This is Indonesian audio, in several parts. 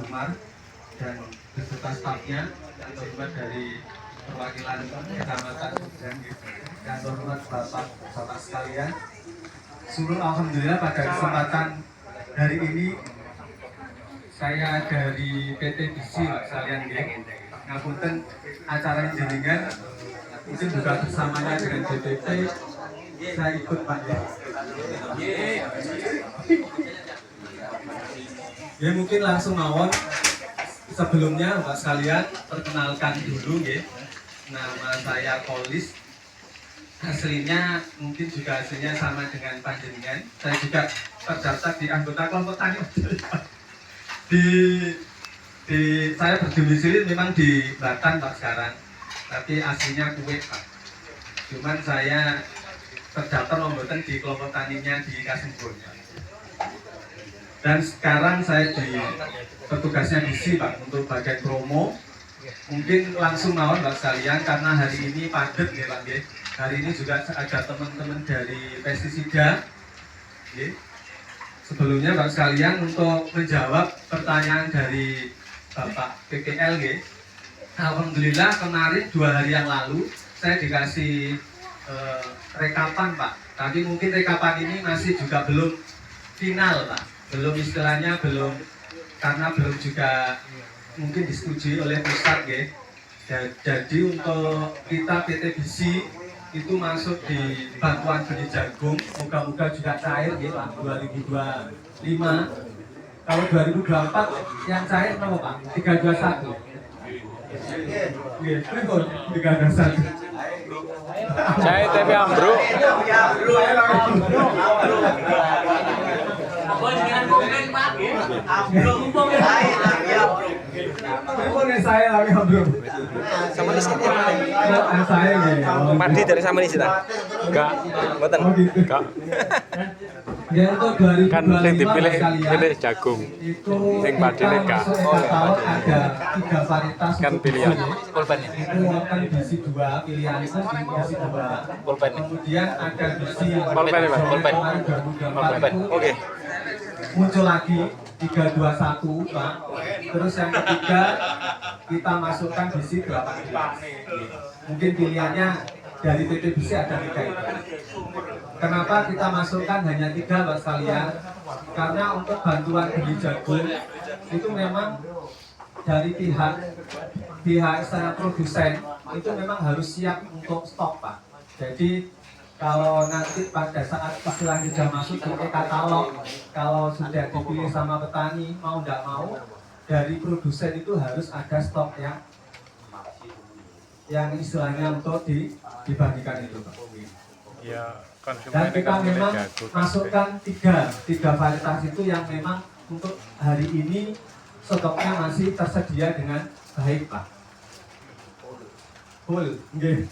Umar dan beserta stafnya, yang terhormat dari perwakilan Kecamatan Sumedang, yang terhormat Bapak sekalian. Seluruh alhamdulillah pada kesempatan hari ini saya dari PT Bisi sekalian ngapunten acara jenengan mungkin juga bersamanya dengan DPP saya ikut Pak ya mungkin langsung mawon. Sebelumnya Bapak sekalian perkenalkan dulu ya, nama saya Kolis. Aslinya mungkin juga hasilnya sama dengan panjenengan. Saya juga terdaftar di anggota kelompok tani. Saya berdomisili memang di Batan Pak sekarang, tapi aslinya Kuwait Pak. Cuman saya terdaftar lombotan di kelompok taninya di Kasimpur. Dan sekarang saya di petugasnya di Pak untuk bagian promo. Mungkin langsung mawon Pak sekalian karena hari ini padat ya Pak ya. Hari ini juga ada teman-teman dari pestisida. Ya. Sebelumnya Pak sekalian untuk menjawab pertanyaan dari Bapak PPL ya. Alhamdulillah kemarin 2 hari yang lalu saya dikasih rekapan Pak. Tapi mungkin rekapan ini masih juga belum final Pak. Belum istilahnya belum, karena belum juga mungkin disetujui oleh pusat ya. Jadi untuk kita PT Bisi itu masuk di bantuan benih jagung, moga-moga juga cair ya Pak 2025. Kalau 2024 yang cair apa Pak? 321. Iya, betul 321. Saya tapi ambruk. Saya lagi ambruk. Sama di sini. Saya Padi dari sama di sini. Enggak. Mboten. Enggak. Ya untuk 2025 Kan sing dipilih sekalian, pilih jagung. itu Sing padine enggak. tahun ada 3 varietas Kan pilihan. Pulpen. Itu akan bisi 2 pilihan itu di bisi 2. Pulpen. Kemudian ada bisi Pulpen ya, Mas? Pulpen. Pulpen. Oke. Muncul lagi 321 Pak. Terus yang ketiga kita masukkan bisi 18. Mungkin pilihannya dari PT Bisi ada 3 itu. Kenapa kita masukkan hanya 3 Pak sekalian? Karena untuk bantuan benih jagung itu memang dari pihak secara produsen itu memang harus siap untuk stok Pak. Jadi kalau nanti pada saat istilahnya sudah masuk di e-katalog, kalau sudah dipilih sama petani mau tidak mau dari produsen itu harus ada stok yang istilahnya untuk dibagikan itu Pak. Ya, Dan kita memang masukkan tiga varietas itu yang memang untuk hari ini stoknya masih tersedia dengan baik Pak. Full, nggih.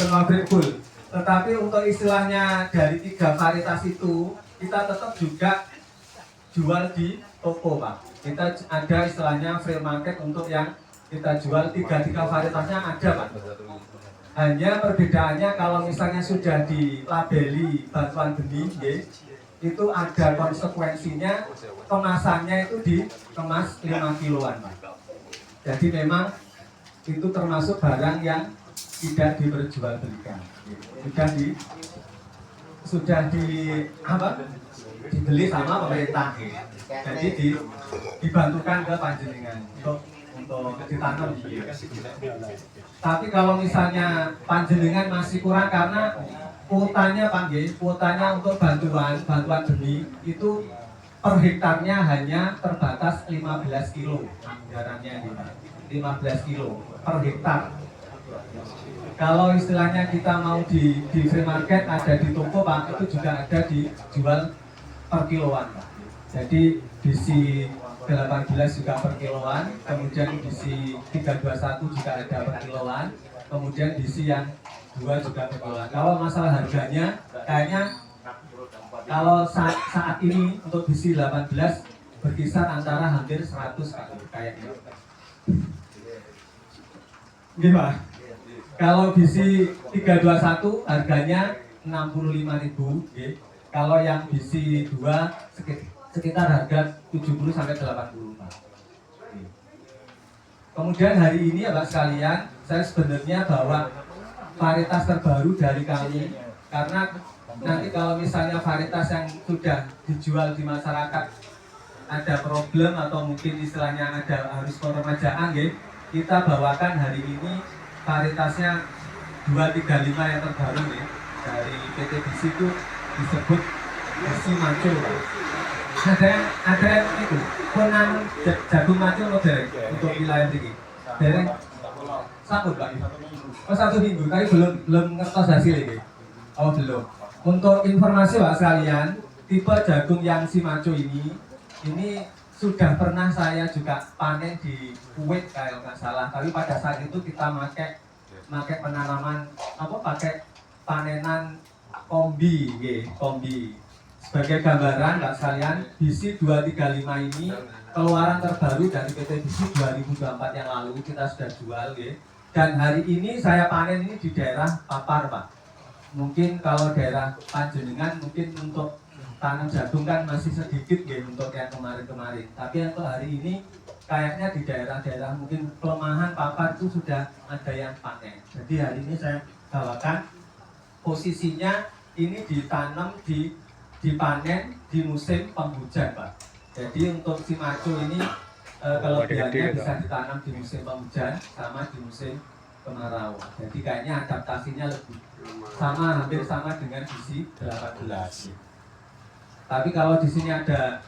Pabrik full. Tetapi untuk istilahnya dari 3 varietas itu kita tetap juga jual di toko Pak. Kita ada istilahnya free market untuk yang kita jual 3 varietasnya ada Pak. Hanya perbedaannya kalau misalnya sudah dilabeli bantuan benih, itu ada konsekuensinya kemasannya itu dikemas 5 kiloan Pak. Jadi memang itu termasuk barang yang tidak diperjualbelikan. Sudah dibeli sama pemerintah. Jadi dibantukan ke panjenengan untuk ditanam. Tapi kalau misalnya panjenengan masih kurang karena kuotanya Pak kuotanya untuk bantuan benih itu per hektarnya hanya terbatas 15 kilo anggarannya 15 kilo per hektar. Kalau istilahnya kita mau di free market ada di toko Pak, itu juga ada dijual per kiloan Pak. Jadi bisi 18 juga per kiloan, kemudian bisi 321 juga ada per kiloan, kemudian bisi yang 2 juga per kiloan. Kalau masalah harganya, kayaknya kalau saat ini untuk bisi 18 berkisar antara hampir 100 kayaknya. Gimana? Kalau bisi 321 harganya 65.000, kalau yang bisi 2 sekitar harga 70 sampai 80 Pak. Kemudian hari ini ya Pak sekalian, saya sebenarnya bawa varietas terbaru dari kami, karena nanti kalau misalnya varietas yang sudah dijual di masyarakat ada problem atau mungkin istilahnya ada harus peremajaan, kita bawakan hari ini varietasnya 235 yang terbaru dari PT BC itu disebut si maco. Ada yang itu penanam jagung maco loh derek untuk wilayah ini. Derek sambut Pak. Oh 1 minggu, tapi belum ngertos hasil ini. Oh belum. Untuk informasi Pak sekalian, tipe jagung yang si maco ini sudah pernah saya juga panen di Kuwait kalau nggak salah. Tapi pada saat itu kita pakai penanaman pakai panenan kombi. Sebagai gambaran Pak sekalian, BC 235 ini keluaran terbaru dari PT BC 2024 yang lalu kita sudah jual dan hari ini saya panen ini di daerah Papar Pak. Mungkin kalau daerah Panjenengan mungkin untuk tanam jagung kan masih sedikit untuk yang kemarin-kemarin, tapi untuk hari ini kayaknya di daerah-daerah mungkin pelemahan Papar itu sudah ada yang panen. Jadi hari ini saya bawakan posisinya ini ditanam dipanen di musim penghujan Pak. Jadi untuk si maco ini kelebihannya bisa ditanam di musim penghujan sama di musim kemarau. Jadi kayaknya adaptasinya lebih hampir sama dengan BC 18. Tapi kalau di sini ada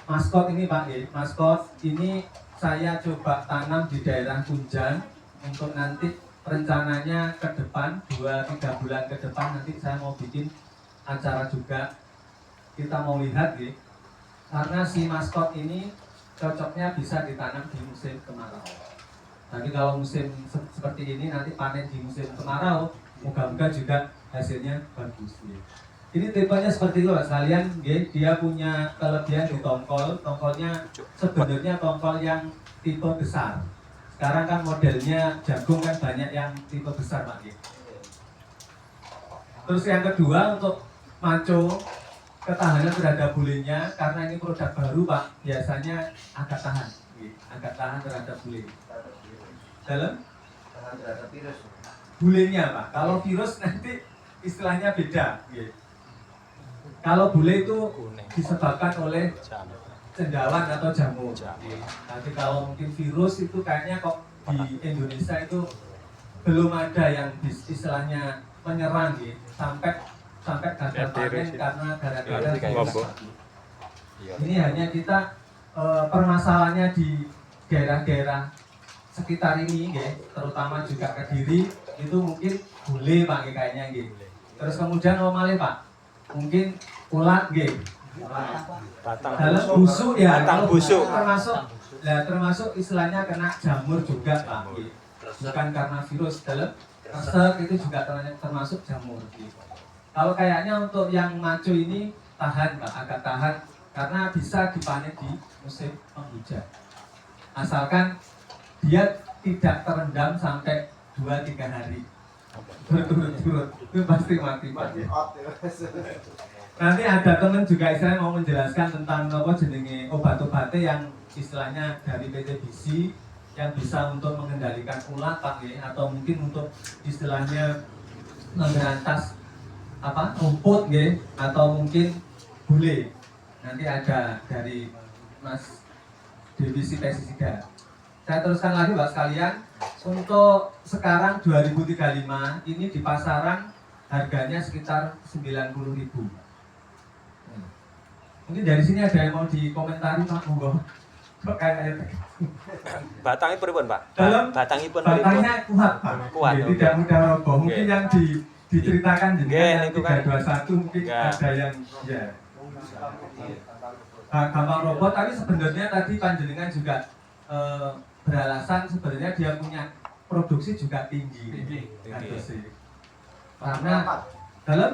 maskot ini Pak, maskot ini saya coba tanam di daerah Kunjan untuk nanti rencananya ke depan 2-3 bulan ke depan nanti saya mau bikin acara juga. Kita mau lihat karena si maskot ini cocoknya bisa ditanam di musim kemarau. Tapi kalau musim seperti ini nanti panen di musim kemarau, moga-moga juga hasilnya bagus. Ini tipenya seperti itu Pak sekalian, dia punya kelebihan di tongkolnya sebenarnya tongkol yang tipe besar. Sekarang kan modelnya jagung kan banyak yang tipe besar Pak. Terus yang kedua untuk maco, ketahanan terhadap bulenya, karena ini produk baru Pak, biasanya agak tahan terhadap bule. Dalam? Tahan terhadap virus. Bulenya Pak, kalau virus nanti istilahnya beda. Kalau bule itu disebabkan oleh cendawan atau jamur. Tapi kalau mungkin virus itu kayaknya kok di Indonesia itu belum ada yang istilahnya menyerang sampai gagal panen karena gara-gara virus. Ini hanya kita permasalahannya di daerah-daerah sekitar ini, terutama juga Kediri itu mungkin bule Pak kayaknya. Terus kemudian malih Pak, mungkin ulat dalam busuk ya, batang busuk termasuk istilahnya kena jamur juga Pak, bukan karena virus. Dalam resep itu juga termasuk jamur. Kalau kayaknya untuk yang maco ini tahan Pak, agak tahan karena bisa dipanen di musim penghujan, asalkan dia tidak terendam sampai 2-3 hari berturut-turut, itu pasti mati Pak. Nanti ada teman juga istilahnya mau menjelaskan tentang jenenge obat-obatnya yang istilahnya dari PT BC yang bisa untuk mengendalikan ulat Pak, atau mungkin untuk istilahnya memberantas rumput atau mungkin bule. Nanti ada dari Mas Divisi Pestisida. Saya teruskan lagi Pak sekalian, untuk sekarang 2035 ini di pasaran harganya sekitar 90.000. Mungkin dari sini ada yang mau dikomentari Pak, monggo. Kok kayak batangnya pripun Pak? Batangnya kuat Pak. Tidak mudah roboh. Mungkin yang diceritakan jenengan yang 321 mungkin ada yang gampang roboh, tapi sebenarnya tadi panjenengan juga beralasan sebenarnya dia punya produksi juga tinggi. Karena dalam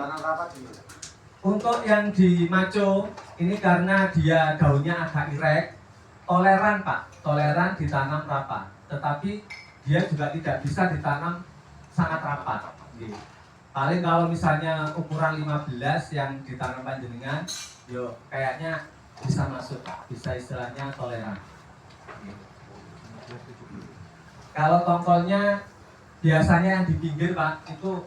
untuk yang di maco ini karena dia daunnya agak irek, toleran Pak, toleran ditanam rapat. Tetapi dia juga tidak bisa ditanam sangat rapat. Paling kalau misalnya ukuran 15 yang ditanam panjenengan, kayaknya bisa masuk, bisa istilahnya toleran. Kalau tongkolnya biasanya yang di pinggir Pak, itu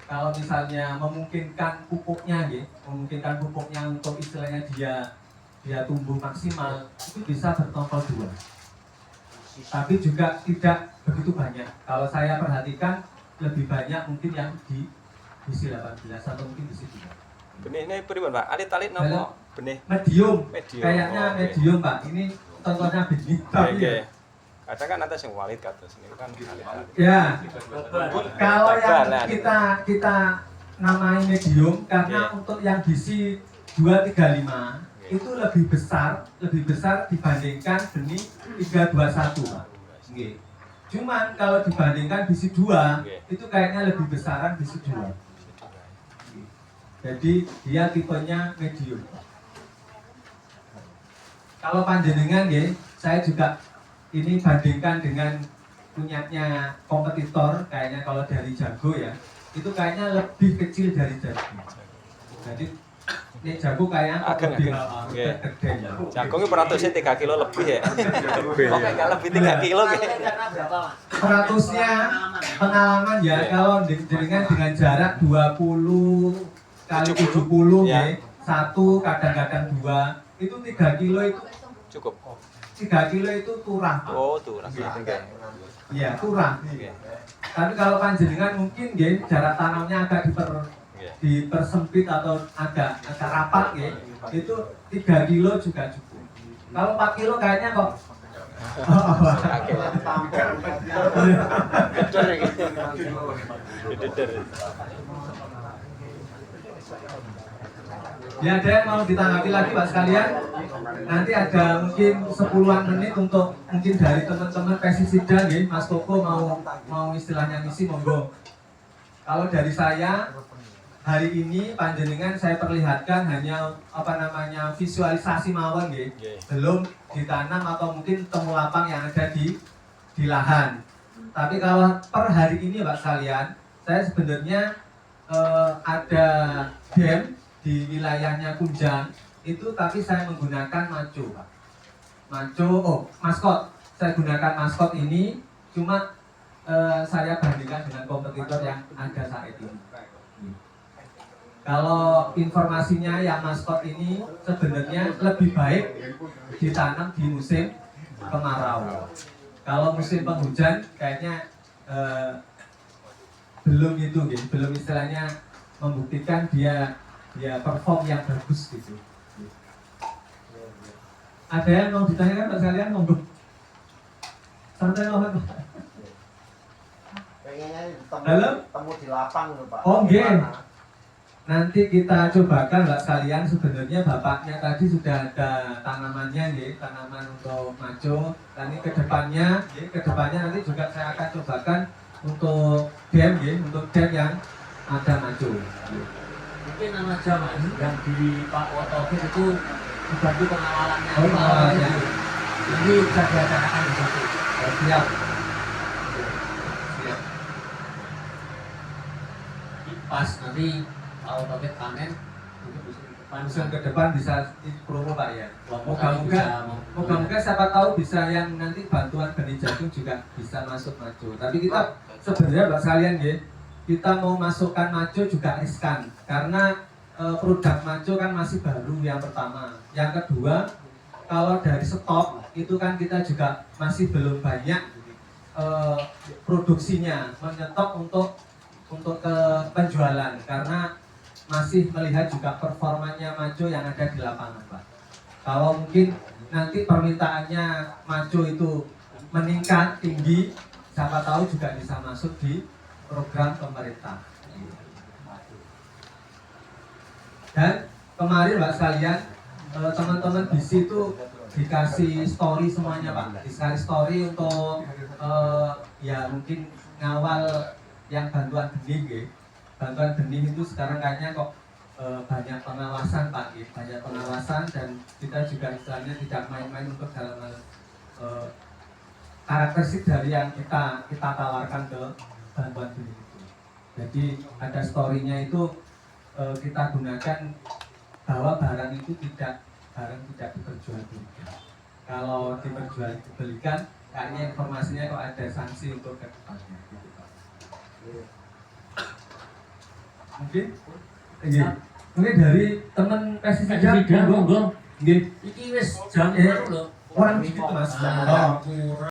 kalau misalnya memungkinkan pupuknya memungkinkan pupuknya untuk istilahnya dia tumbuh maksimal, itu bisa bertongkol 2. Tapi juga tidak begitu banyak. Kalau saya perhatikan lebih banyak mungkin yang di bisi 18 atau mungkin bisi 2. Benih ini pripun Pak? Alit-alit napa benih? Medium. Medium. Kayaknya Oke. medium Pak. Ini contohnya benih. Oke. Kadang kan ada yang walit kados ini kan alit-alit. Ya. Kalau yang Babalan. kita namai medium karena untuk yang bisi 235 itu lebih besar dibandingkan benih 321 Pak. Nggih. Cuman kalau dibandingkan bisi 2 itu kayaknya lebih besaran bisi 2. Jadi dia tipenya medium. Kalau panjenengan saya juga ini bandingkan dengan punyanya kompetitor, kayaknya kalau dari jago ya, itu kayaknya lebih kecil dari jago. Jadi ini jago kayaknya Agak lebih agak. gede. Jagungnya peratusnya 3 kilo lebih ya. Oke, nggak lebih 3 kilo gitu. Peratusnya pengalaman ya, kalau dengan jarak 20 kali 70 Ya. 1 kadang-kadang 2 itu 3 kilo itu Cukup. 3 kilo itu turah. Oh, tuh rasanya. Iya, turah. Oke. Tapi kalau panjenengan mungkin jarak tanamnya agak dipersempit atau agak rapat itu 3 kilo juga cukup. Kalau 4 kilo kayaknya kok Oke. ya, ada yang mau ditanggapi lagi Pak sekalian? Nanti ada mungkin 10-an menit untuk mungkin dari teman-teman pestisida Mas Koko mau istilahnya ngisi, monggo. Kalau dari saya hari ini panjenengan saya perlihatkan hanya visualisasi mawon belum ditanam atau mungkin temulapang yang ada di lahan. Tapi kalau per hari ini Pak sekalian, saya sebenarnya ada dam di wilayahnya Kunjang itu, tapi saya menggunakan maco Pak. Maskot. Saya gunakan maskot ini, cuma saya bandingkan dengan kompetitor yang ada saat ini. Kalau informasinya yang maskot ini sebenarnya lebih baik ditanam di musim kemarau. Kalau musim penghujan kayaknya belum istilahnya membuktikan dia perform yang bagus gitu. Ada yang mau ditanyakan Pak sekalian, monggo. Santai banget Pak. Pengennya Halo? temu di lapang loh Pak. Oh nggih. Nanti kita cobakan Mbak sekalian, sebenarnya bapaknya tadi sudah ada tanamannya tanaman untuk maco. Dan ini kedepannya nanti juga saya akan cobakan untuk dam yang ada maco. Mungkin nama Jawa yang di Pak Wotofi itu dibantu pengawalannya. Oh, pengawalannya. Ini bisa diadakan di situ. Siap. Pas nanti Pak Wotofi panen, Musim ke depan bisa promo Pak ya. Bisa Moga-moga siapa tahu bisa yang nanti bantuan benih jagung juga bisa masuk maco. Tapi kita sebenarnya Mbak sekalian kita mau masukkan maco juga riskan karena produk maco kan masih baru yang pertama. Yang kedua, kalau dari stok itu kan kita juga masih belum banyak produksinya, menyetok untuk ke penjualan karena masih melihat juga performanya maco yang ada di lapangan Pak. Kalau mungkin nanti permintaannya maco itu meningkat tinggi, siapa tahu juga bisa masuk di program pemerintah. Dan kemarin Pak sekalian, teman-teman BISI itu dikasih story semuanya Pak, dikasih story untuk ya mungkin ngawal yang bantuan benih bantuan benih itu sekarang kayaknya kok banyak pengawasan Pak, banyak pengawasan dan kita juga istilahnya tidak main-main untuk dalam hal karakteristik dari yang kita tawarkan ke bantuan benih itu. Jadi ada story-nya itu kita gunakan bahwa barang itu tidak diperjualbelikan. Kalau diperjualbelikan kayaknya informasinya kok ada sanksi untuk ke depannya gitu Pak. Mungkin iya. Mungkin dari teman pesisida Pesisida, monggo. nggih. Iki wis jam Eh, baru lho. Orang gitu Mas. Ah, Oh.